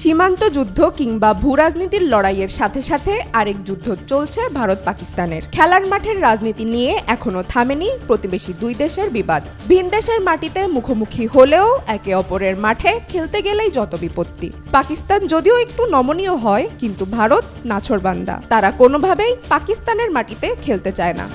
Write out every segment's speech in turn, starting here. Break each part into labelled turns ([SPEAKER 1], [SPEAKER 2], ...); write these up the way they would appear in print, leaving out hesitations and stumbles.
[SPEAKER 1] সীমান্ত যুদ্ধ কিংবা ভূরাজনীতির লড়াইয়ের সাথে সাথে আরেক যুদ্ধ চলছে ভারত পাকিস্তানের। খেলার মাঠের রাজনীতি নিয়ে এখনো থামেনি প্রতিবেশী দুই দেশের বিবাদ। ভিন দেশের মাটিতে মুখোমুখি হলেও একে অপরের মাঠে খেলতে গেলেই যত বিপত্তি। পাকিস্তান যদিও একটু নমনীয় হয়, কিন্তু ভারত নাছোড়বান্দা। তারা কোনোভাবেই পাকিস্তানের মাটিতে খেলতে চায় না।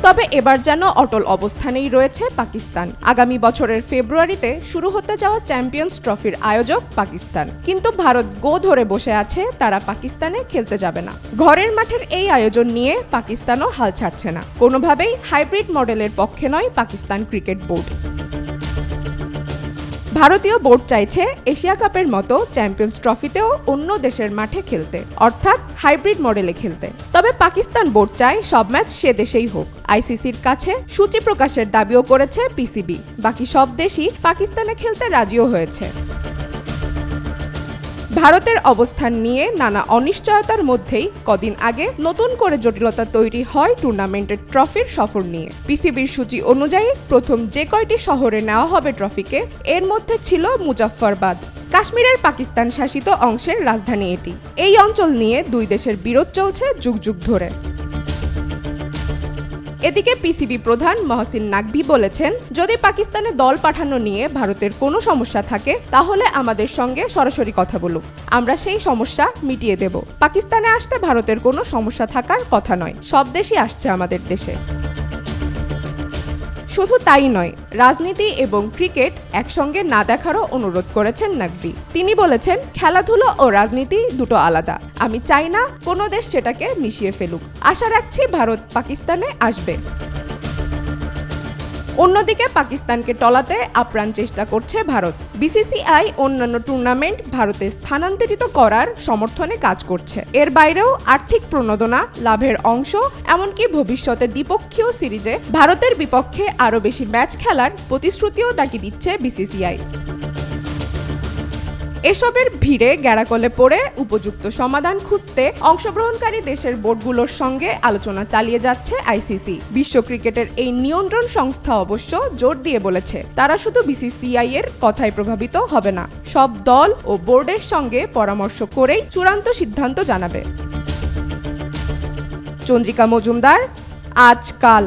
[SPEAKER 1] তবে এবার যেন অটল অবস্থানেই রয়েছে পাকিস্তান। আগামী বছরের ফেব্রুয়ারিতে শুরু হতে যাওয়া চ্যাম্পিয়ন্স ট্রফির আয়োজক পাকিস্তান, কিন্তু ভারত গো ধরে বসে আছে, তারা পাকিস্তানে খেলতে যাবে না। ঘরের মাঠের এই আয়োজন নিয়ে পাকিস্তানও হাল ছাড়ছে না। কোনোভাবেই হাইব্রিড মডেলের পক্ষে নয় পাকিস্তান ক্রিকেট বোর্ড। ভারতীয় বোর্ড চাইছে এশিয়া কাপের মতো চ্যাম্পিয়ন্স ট্রফিতেও অন্য দেশের মাঠে খেলতে, অর্থাৎ হাইব্রিড মডেলে খেলতে। তবে পাকিস্তান বোর্ড চায় সব ম্যাচ সে দেশেই হোক। আইসিসির কাছে সূচি প্রকাশের দাবিও করেছে পিসিবি। বাকি সব দেশই পাকিস্তানে খেলতে রাজিও হয়েছে। ভারতের অবস্থান নিয়ে নানা অনিশ্চয়তার মধ্যেই কদিন আগে নতুন করে জটিলতা তৈরি হয় টুর্নামেন্টের ট্রফির সফর নিয়ে। পিসিবির সূচি অনুযায়ী প্রথম যে কয়টি শহরে নেওয়া হবে ট্রফিকে, এর মধ্যে ছিল মুজাফফরবাদ, কাশ্মীরের পাকিস্তান শাসিত অংশের রাজধানী এটি। এই অঞ্চল নিয়ে দুই দেশের বিরোধ চলছে যুগ যুগ ধরে। এদিকে পিসিবি প্রধান মহসিন নাকভি বলেছেন, যদি পাকিস্তানে দল পাঠানো নিয়ে ভারতের কোনো সমস্যা থাকে তাহলে আমাদের সঙ্গে সরাসরি কথা বলুক, আমরা সেই সমস্যা মিটিয়ে দেব। পাকিস্তানে আসতে ভারতের কোনো সমস্যা থাকার কথা নয়, সব দেশই আসছে আমাদের দেশে। শুধু তাই নয়, রাজনীতি এবং ক্রিকেট একসঙ্গে না দেখারও অনুরোধ করেছেন নাকভি। তিনি বলেছেন, খেলাধুলো ও রাজনীতি দুটো আলাদা। আমি চাই না কোনো দেশ সেটাকে মিশিয়ে ফেলুক। আশা রাখছি ভারত পাকিস্তানে আসবে। অন্যদিকে পাকিস্তানকে টলাতে আপ্রাণ চেষ্টা করছে ভারত। বিসিসিআই অন্যান্য টুর্নামেন্ট ভারতে স্থানান্তরিত করার সমর্থনে কাজ করছে। এর বাইরেও আর্থিক প্রণোদনা, লাভের অংশ, এমনকি ভবিষ্যতে দ্বিপক্ষীয় সিরিজে ভারতের বিপক্ষে আরও বেশি ম্যাচ খেলার প্রতিশ্রুতিও নাকি দিচ্ছে বিসিসিআই। এসবের ভিড়ে গ্যাড়াকলে পড়ে উপযুক্ত সমাধান খুঁজতে অংশগ্রহণকারী দেশের বোর্ডগুলোর সঙ্গে আলোচনা চালিয়ে যাচ্ছে আইসিসি। বিশ্ব ক্রিকেটের এই নিয়ন্ত্রণ সংস্থা অবশ্য জোর দিয়ে বলেছে, তারা শুধু বিসিসিআই এর কথায় প্রভাবিত হবে না, সব দল ও বোর্ডের সঙ্গে পরামর্শ করেই চূড়ান্ত সিদ্ধান্ত জানাবে। চন্দ্রিকা মজুমদার, আজকাল।